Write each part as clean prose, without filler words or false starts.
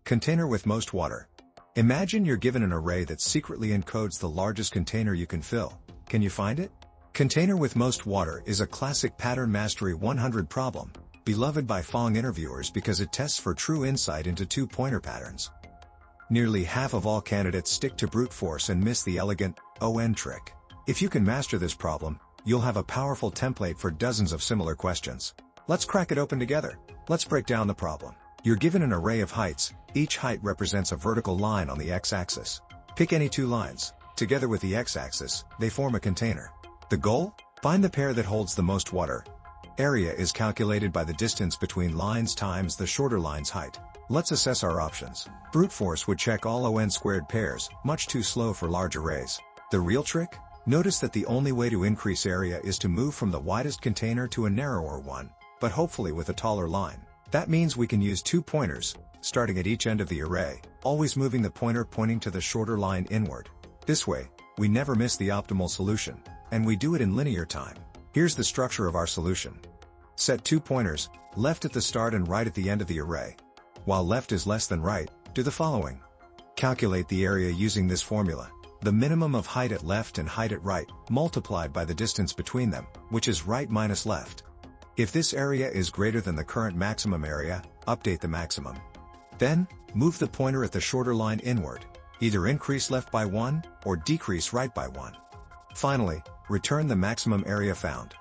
Container with most water. Imagine you're given an array that secretly encodes the largest container you can fill. Can you find it? Container with most water is a classic pattern mastery 100 problem, beloved by FONG interviewers because it tests for true insight into two-pointer patterns. Nearly half of all candidates stick to brute force and miss the elegant ON trick. If you can master this problem, you'll have a powerful template for dozens of similar questions. Let's crack it open together. Let's break down the problem. You're given an array of heights. Each height represents a vertical line on the x-axis. Pick any two lines. Together with the x-axis, they form a container. The goal? Find the pair that holds the most water. Area is calculated by the distance between lines times the shorter line's height. Let's assess our options. Brute force would check all ON squared pairs, much too slow for large arrays. The real trick? Notice that the only way to increase area is to move from the widest container to a narrower one, but hopefully with a taller line. That means we can use 2 pointers, starting at each end of the array, always moving the pointer pointing to the shorter line inward. This way, we never miss the optimal solution, and we do it in linear time. Here's the structure of our solution. Set 2 pointers, left at the start and right at the end of the array. While left is less than right, do the following. Calculate the area using this formula. The minimum of height at left and height at right, multiplied by the distance between them, which is right minus left. If this area is greater than the current maximum area, update the maximum. Then, move the pointer at the shorter line inward. Either increase left by 1, or decrease right by 1. Finally, return the maximum area found.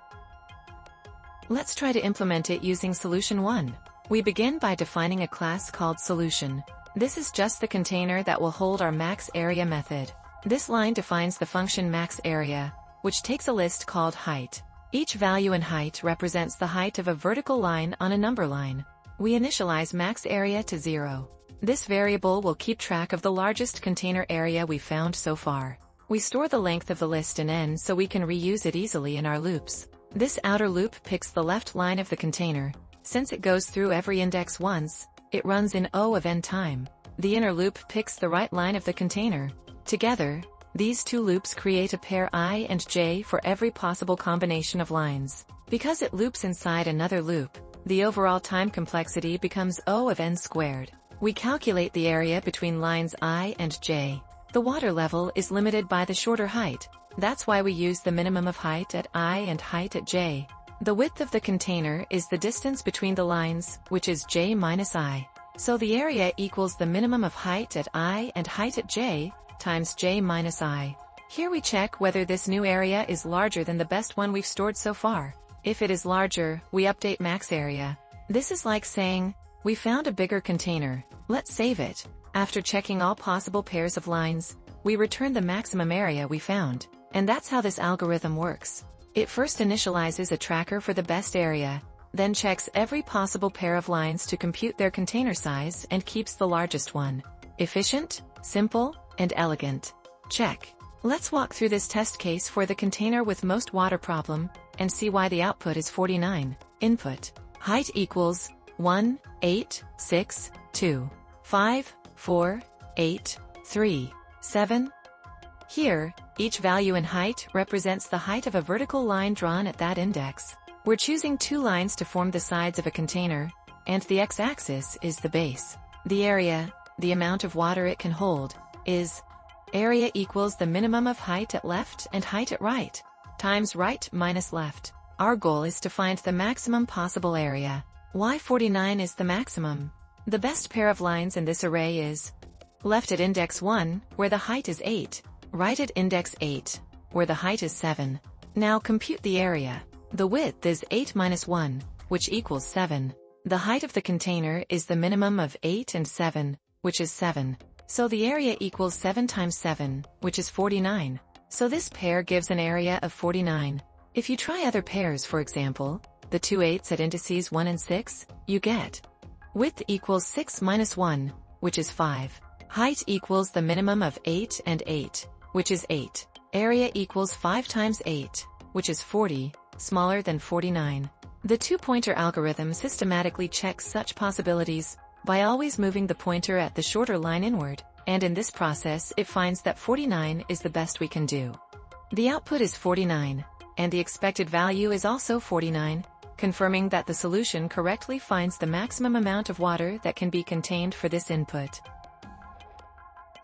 Let's try to implement it using solution 1. We begin by defining a class called solution. This is just the container that will hold our max area method. This line defines the function max area, which takes a list called height. Each value in height represents the height of a vertical line on a number line. We initialize max area to 0. This variable will keep track of the largest container area we found so far. We store the length of the list in n so we can reuse it easily in our loops. This outer loop picks the left line of the container. Since it goes through every index once, it runs in O of n time. The inner loop picks the right line of the container. Together, these two loops create a pair I and j for every possible combination of lines. Because it loops inside another loop, the overall time complexity becomes O of n squared. We calculate the area between lines I and j. The water level is limited by the shorter height. That's why we use the minimum of height at I and height at j. The width of the container is the distance between the lines, which is j minus I. So the area equals the minimum of height at I and height at j, times j minus I. Here we check whether this new area is larger than the best one we've stored so far. If it is larger, we update max area. This is like saying, we found a bigger container, let's save it. After checking all possible pairs of lines, we return the maximum area we found. And that's how this algorithm works. It first initializes a tracker for the best area, then checks every possible pair of lines to compute their container size and keeps the largest one. Efficient, simple, and elegant. Check. Let's walk through this test case for the container with most water problem, and see why the output is 49. Input. Height equals 1, 8, 6, 2, 5, 4, 8, 3, 7. Here, each value in height represents the height of a vertical line drawn at that index. We're choosing 2 lines to form the sides of a container, and the x-axis is the base. The area, the amount of water it can hold, is area equals the minimum of height at left and height at right, times right minus left. Our goal is to find the maximum possible area. Why 49 is the maximum? The best pair of lines in this array is left at index 1, where the height is 8, right at index 8, where the height is 7. Now compute the area. The width is 8 minus 1, which equals 7. The height of the container is the minimum of 8 and 7, which is 7. So the area equals 7 times 7, which is 49. So this pair gives an area of 49. If you try other pairs, for example, the 2 8s at indices 1 and 6, you get width equals 6 minus 1, which is 5. Height equals the minimum of 8 and 8, which is 8. Area equals 5 times 8, which is 40, smaller than 49. The two-pointer algorithm systematically checks such possibilities by always moving the pointer at the shorter line inward, and in this process it finds that 49 is the best we can do. The output is 49, and the expected value is also 49. confirming that the solution correctly finds the maximum amount of water that can be contained for this input.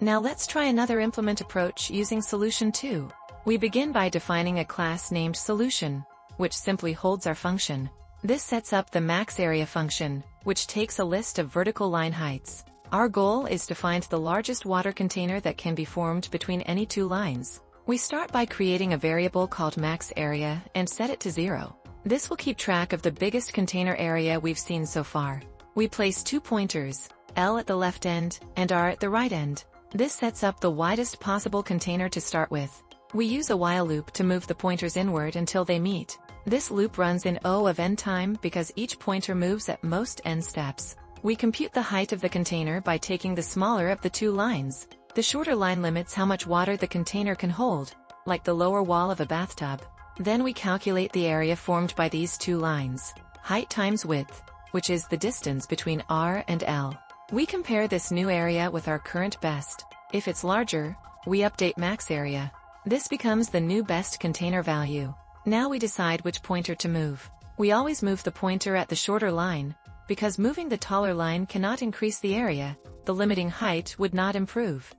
Now let's try another implement approach using solution 2. We begin by defining a class named solution, which simply holds our function. This sets up the max area function, which takes a list of vertical line heights. Our goal is to find the largest water container that can be formed between any two lines. We start by creating a variable called max area and set it to 0. This will keep track of the biggest container area we've seen so far. We place 2 pointers, L at the left end and R at the right end. This sets up the widest possible container to start with. We use a while loop to move the pointers inward until they meet. This loop runs in O of n time because each pointer moves at most n steps. We compute the height of the container by taking the smaller of the two lines. The shorter line limits how much water the container can hold, like the lower wall of a bathtub. Then we calculate the area formed by these two lines, height times width, which is the distance between R and L. We compare this new area with our current best. If it's larger, we update max area. This becomes the new best container value. Now we decide which pointer to move. We always move the pointer at the shorter line, because moving the taller line cannot increase the area, the limiting height would not improve.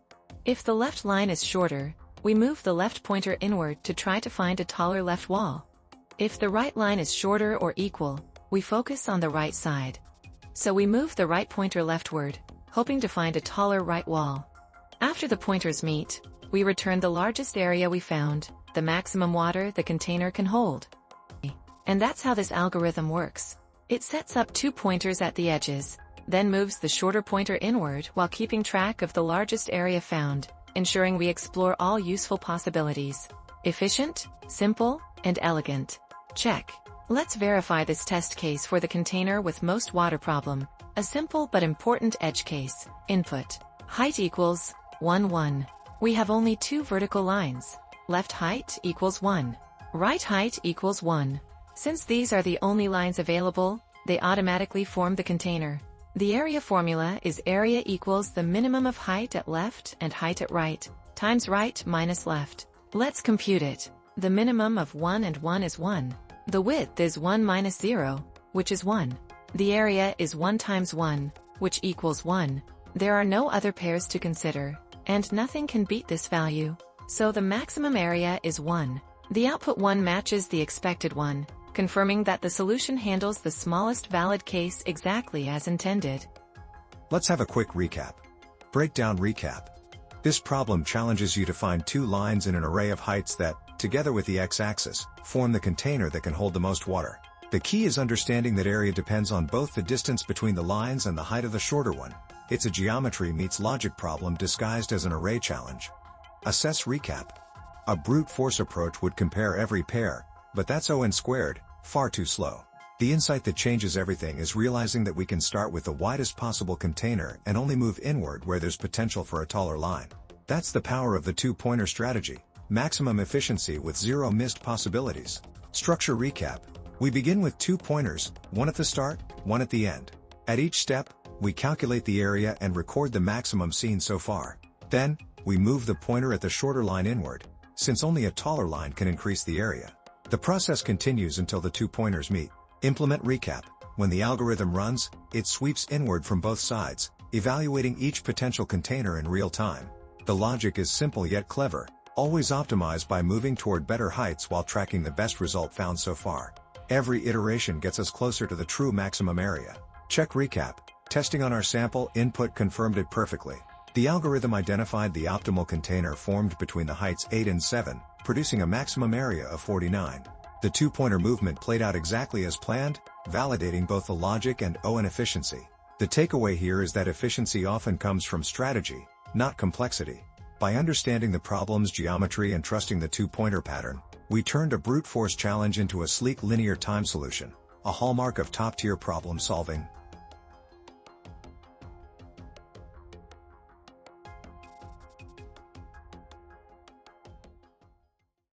If the left line is shorter, we move the left pointer inward to try to find a taller left wall. If the right line is shorter or equal, we focus on the right side. So we move the right pointer leftward, hoping to find a taller right wall. After the pointers meet, we return the largest area we found, the maximum water the container can hold. And that's how this algorithm works. It sets up 2 pointers at the edges, then moves the shorter pointer inward while keeping track of the largest area found, ensuring we explore all useful possibilities. Efficient, simple, and elegant. Check. Let's verify this test case for the container with most water problem. A simple but important edge case. Input. Height equals 1, 1. We have only 2 vertical lines. Left height equals 1. Right height equals 1. Since these are the only lines available, they automatically form the container. The area formula is area equals the minimum of height at left and height at right, times right minus left. Let's compute it. The minimum of 1 and 1 is 1. The width is 1 minus 0, which is 1. The area is 1 times 1, which equals 1. There are no other pairs to consider, and nothing can beat this value. So the maximum area is 1. The output 1 matches the expected one, confirming that the solution handles the smallest valid case exactly as intended. Let's have a quick recap. Breakdown recap. This problem challenges you to find 2 lines in an array of heights that, together with the x-axis, form the container that can hold the most water. The key is understanding that area depends on both the distance between the lines and the height of the shorter one. It's a geometry meets logic problem disguised as an array challenge. Assess recap. A brute force approach would compare every pair, but that's O(n squared), far too slow. The insight that changes everything is realizing that we can start with the widest possible container and only move inward where there's potential for a taller line. That's the power of the 2-pointer strategy. Maximum efficiency with 0 missed possibilities. Structure recap. We begin with 2 pointers, one at the start, one at the end. At each step, we calculate the area and record the maximum seen so far. Then, we move the pointer at the shorter line inward, since only a taller line can increase the area. The process continues until the 2 pointers meet. Implement recap. When the algorithm runs, it sweeps inward from both sides, evaluating each potential container in real time. The logic is simple yet clever, always optimized by moving toward better heights while tracking the best result found so far. Every iteration gets us closer to the true maximum area. Check recap. Testing on our sample input confirmed it perfectly. The algorithm identified the optimal container formed between the heights 8 and 7, producing a maximum area of 49. The 2-pointer movement played out exactly as planned, validating both the logic and O(n) efficiency. The takeaway here is that efficiency often comes from strategy, not complexity. By understanding the problem's geometry and trusting the 2-pointer pattern, we turned a brute force challenge into a sleek linear time solution, a hallmark of top-tier problem solving.